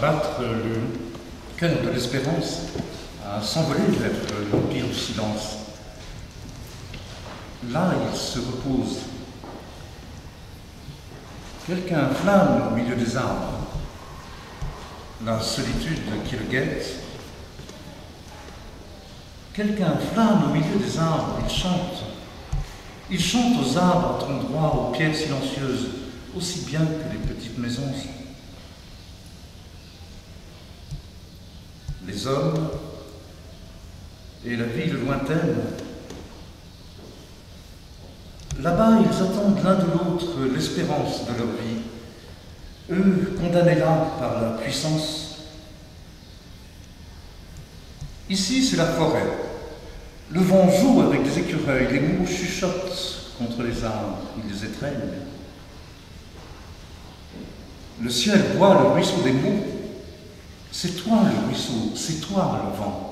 battre le cœur de l'espérance, à s'envoler vers l'empire du silence. Là, il se repose. Quelqu'un flâne au milieu des arbres. La solitude qui le guette. Quelqu'un flâne au milieu des arbres, il chante. Il chante aux arbres à tronc droit, aux pierres silencieuses, aussi bien que les petites maisons. Les hommes et la ville lointaine, là-bas, ils attendent l'un de l'autre l'espérance de leur vie, eux condamnés là par la puissance. Ici, c'est la forêt. Le vent joue avec des écureuils, les mots chuchotent contre les arbres, ils les étreignent. Le ciel boit le ruisseau des mots. C'est toi le ruisseau, c'est toi le vent.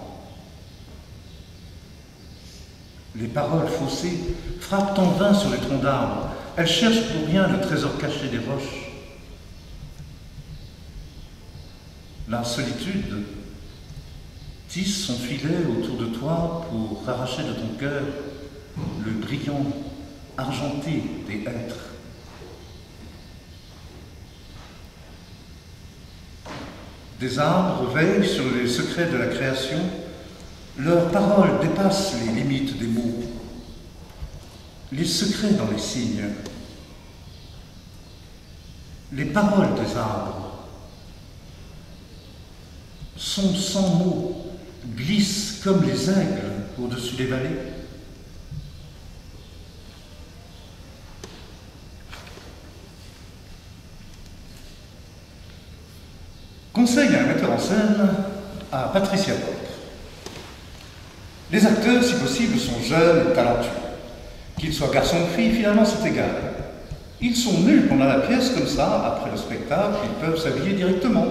Les paroles faussées frappent en vain sur les troncs d'arbres. Elles cherchent pour rien le trésor caché des roches. La solitude tisse son filet autour de toi pour arracher de ton cœur le brillant argenté des êtres. Des arbres veillent sur les secrets de la création. Leurs paroles dépassent les limites des mots. Les secrets dans les signes. Les paroles des arbres sont sans mots, glissent comme les aigles au-dessus des vallées. Conseil à un metteur en scène, à Patricia Pope. Les acteurs, si possible, sont jeunes et talentueux. Qu'ils soient garçons ou filles, finalement, c'est égal. Ils sont nuls pendant la pièce, comme ça, après le spectacle, ils peuvent s'habiller directement.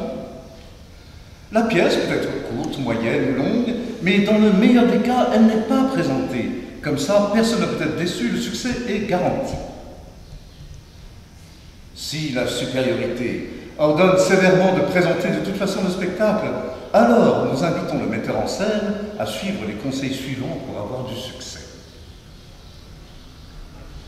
La pièce peut être courte, moyenne ou longue, mais dans le meilleur des cas, elle n'est pas présentée. Comme ça, personne ne peut être déçu, le succès est garanti. Si la supériorité ordonne sévèrement de présenter de toute façon le spectacle, alors nous invitons le metteur en scène à suivre les conseils suivants pour avoir du succès.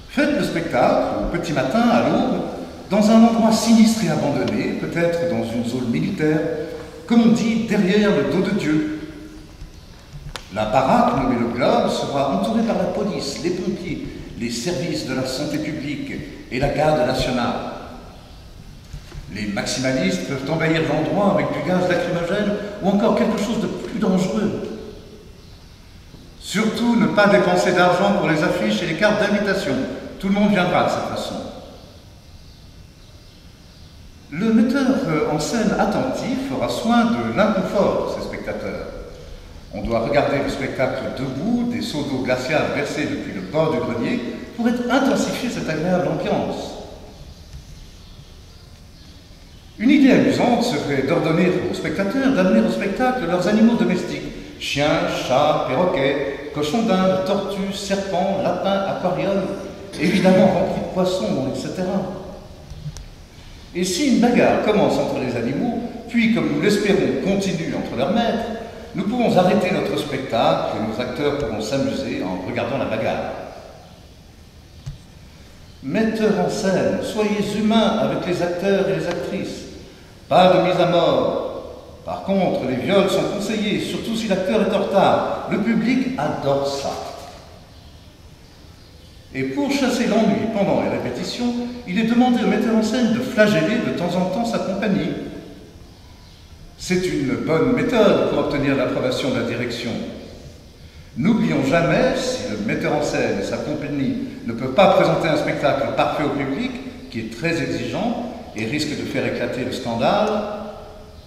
Faites le spectacle au petit matin, à l'aube, dans un endroit sinistre et abandonné, peut-être dans une zone militaire, comme on dit, derrière le dos de Dieu. La baraque, nommée le Globe, sera entourée par la police, les pompiers, les services de la santé publique et la garde nationale. Les maximalistes peuvent envahir l'endroit avec du gaz lacrymogène ou encore quelque chose de plus dangereux. Surtout, ne pas dépenser d'argent pour les affiches et les cartes d'invitation. Tout le monde viendra de cette façon. Le metteur en scène attentif aura soin de l'inconfort de ses spectateurs. On doit regarder le spectacle debout, des seaux d'eau glaciale versés depuis le bord du grenier pour intensifier cette agréable ambiance. Une idée amusante serait d'ordonner aux spectateurs d'amener au spectacle leurs animaux domestiques, chiens, chats, perroquets, cochons d'Inde, tortues, serpents, lapins, aquariums, évidemment remplis de poissons, etc. Et si une bagarre commence entre les animaux, puis, comme nous l'espérons, continue entre leurs maîtres, nous pouvons arrêter notre spectacle et nos acteurs pourront s'amuser en regardant la bagarre. Metteurs en scène, soyez humains avec les acteurs et les actrices. Pas de mise à mort. Par contre, les viols sont conseillés, surtout si l'acteur est en retard. Le public adore ça. Et pour chasser l'ennui pendant les répétitions, il est demandé au metteur en scène de flageller de temps en temps sa compagnie. C'est une bonne méthode pour obtenir l'approbation de la direction. N'oublions jamais, si le metteur en scène et sa compagnie ne peuvent pas présenter un spectacle parfait au public, qui est très exigeant et risque de faire éclater le scandale,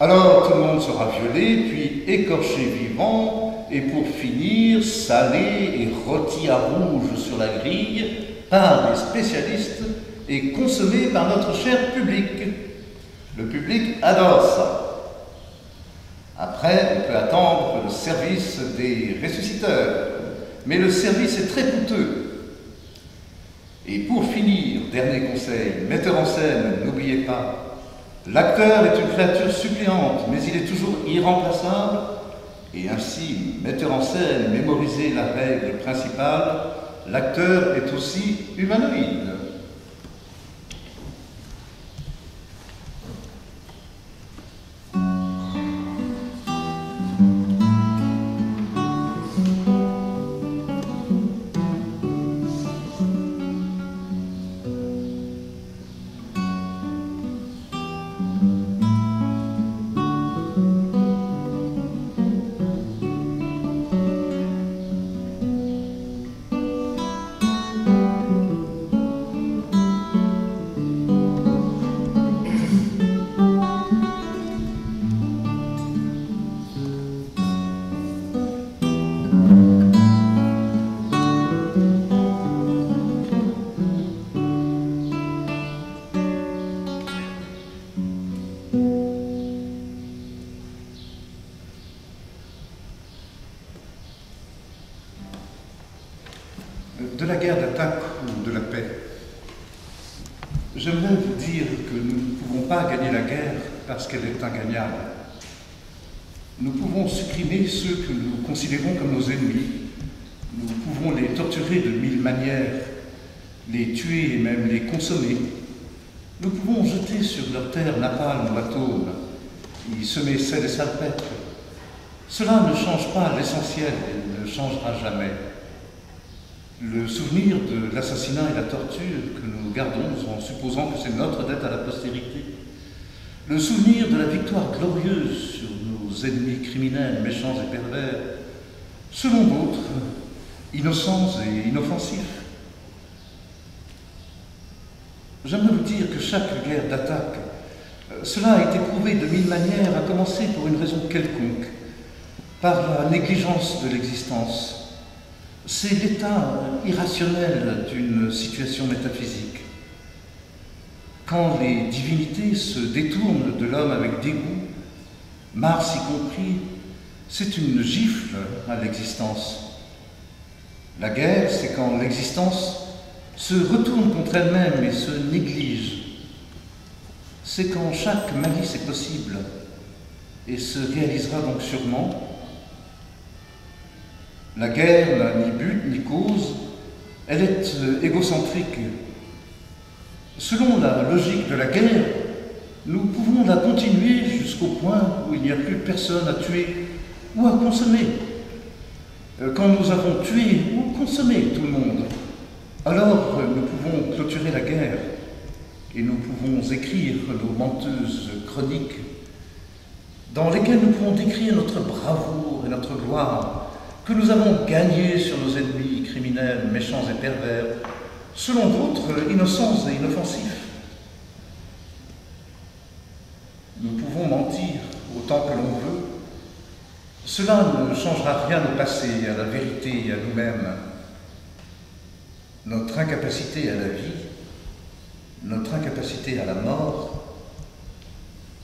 alors tout le monde sera violé, puis écorché vivant, et pour finir, salé et rôti à rouge sur la grille par des spécialistes et consommé par notre cher public. Le public adore ça. Après, on peut attendre le service des ressusciteurs, mais le service est très coûteux. Et pour finir, dernier conseil, metteur en scène, n'oubliez pas, L'acteur est une créature suppléante, mais il est toujours irremplaçable, et ainsi, metteur en scène, mémoriser la règle principale, l'acteur est aussi humanoïde. De la guerre d'attaque ou de la paix, j'aimerais vous dire que nous ne pouvons pas gagner la guerre parce qu'elle est ingagnable. Nous pouvons supprimer ceux que nous considérons comme nos ennemis. Nous pouvons les torturer de mille manières, les tuer et même les consommer. Nous pouvons jeter sur leur terre napalm ou atome, y semer sel et salpêtre. Cela ne change pas l'essentiel et ne changera jamais. Le souvenir de l'assassinat et la torture que nous gardons en supposant que c'est notre dette à la postérité. Le souvenir de la victoire glorieuse sur nos ennemis criminels, méchants et pervers, selon d'autres, innocents et inoffensifs. J'aimerais vous dire que chaque guerre d'attaque, cela a été prouvé de mille manières, à commencer pour une raison quelconque, par la négligence de l'existence. C'est l'état irrationnel d'une situation métaphysique. Quand les divinités se détournent de l'homme avec dégoût, Mars y compris, c'est une gifle à l'existence. La guerre, c'est quand l'existence se retourne contre elle-même et se néglige. C'est quand chaque malice est possible et se réalisera donc sûrement. La guerre n'a ni but ni cause, elle est égocentrique. Selon la logique de la guerre, nous pouvons la continuer jusqu'au point où il n'y a plus personne à tuer ou à consommer. Quand nous avons tué ou consommé tout le monde, alors nous pouvons clôturer la guerre et nous pouvons écrire nos menteuses chroniques dans lesquelles nous pouvons décrire notre bravoure et notre gloire, que nous avons gagné sur nos ennemis criminels, méchants et pervers, selon d'autres innocents et inoffensifs. Nous pouvons mentir autant que l'on veut. Cela ne changera rien au passé, à la vérité et à nous-mêmes. Notre incapacité à la vie, notre incapacité à la mort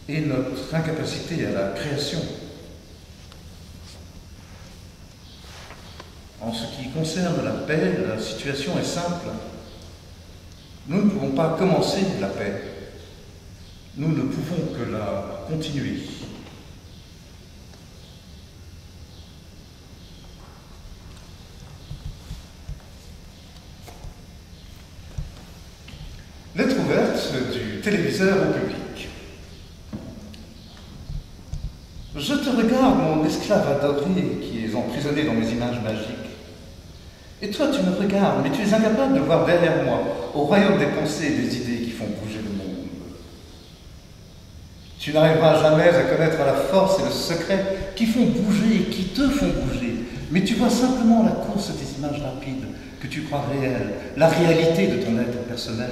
et notre incapacité à la création. En ce qui concerne la paix, la situation est simple. Nous ne pouvons pas commencer la paix. Nous ne pouvons que la continuer. Lettre ouverte du téléviseur au public. Je te regarde, mon esclave adoré, qui est emprisonné dans mes images magiques. Et toi, tu me regardes, mais tu es incapable de voir derrière moi, au royaume des pensées et des idées qui font bouger le monde. Tu n'arriveras jamais à connaître la force et le secret qui font bouger et qui te font bouger. Mais tu vois simplement la course des images rapides que tu crois réelles, la réalité de ton être personnel.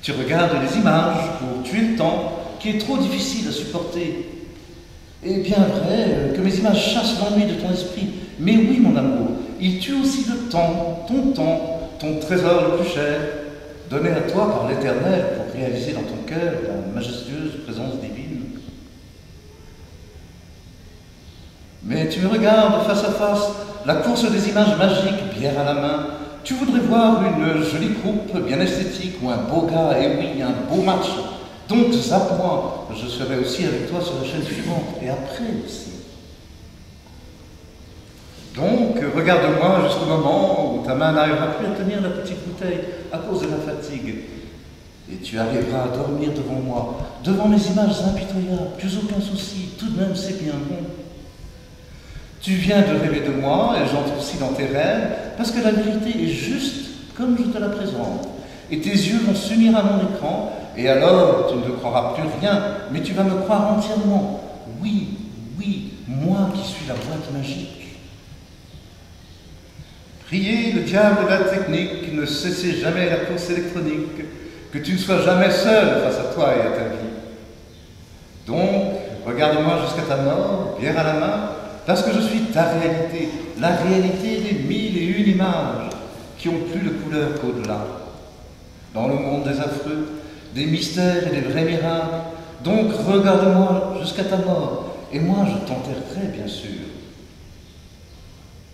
Tu regardes les images pour tuer le temps, qui est trop difficile à supporter. Et bien vrai que mes images chassent l'ennui de ton esprit. Mais oui, mon amour, ils tuent aussi le temps, ton trésor le plus cher, donné à toi par l'Éternel pour réaliser dans ton cœur la majestueuse présence divine. Mais tu me regardes face à face, la course des images magiques, bière à la main. Tu voudrais voir une jolie croupe bien esthétique ou un beau gars, et oui, un beau match. Donc, zappe-moi, je serai aussi avec toi sur la chaîne suivante, et après aussi. Donc, regarde-moi jusqu'au moment où ta main n'arrivera plus à tenir la petite bouteille à cause de la fatigue. Et tu arriveras à dormir devant moi, devant mes images impitoyables, plus aucun souci, tout de même c'est bien bon. Tu viens de rêver de moi, et j'entre aussi dans tes rêves, parce que la vérité est juste comme je te la présente. Et tes yeux vont s'unir à mon écran, et alors tu ne te croiras plus rien, mais tu vas me croire entièrement. Oui, oui, moi qui suis la boîte magique. Priez le diable de la technique, ne cessez jamais la course électronique, que tu ne sois jamais seul face à toi et à ta vie. Donc, regarde-moi jusqu'à ta mort, bière à la main, parce que je suis ta réalité, la réalité des 1001 images qui ont plus de couleur qu'au-delà. Dans le monde des affreux, des mystères et des vrais miracles, donc regarde-moi jusqu'à ta mort, et moi je t'enterrerai bien sûr,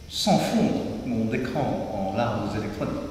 sans fondre mon écran en larmes électroniques.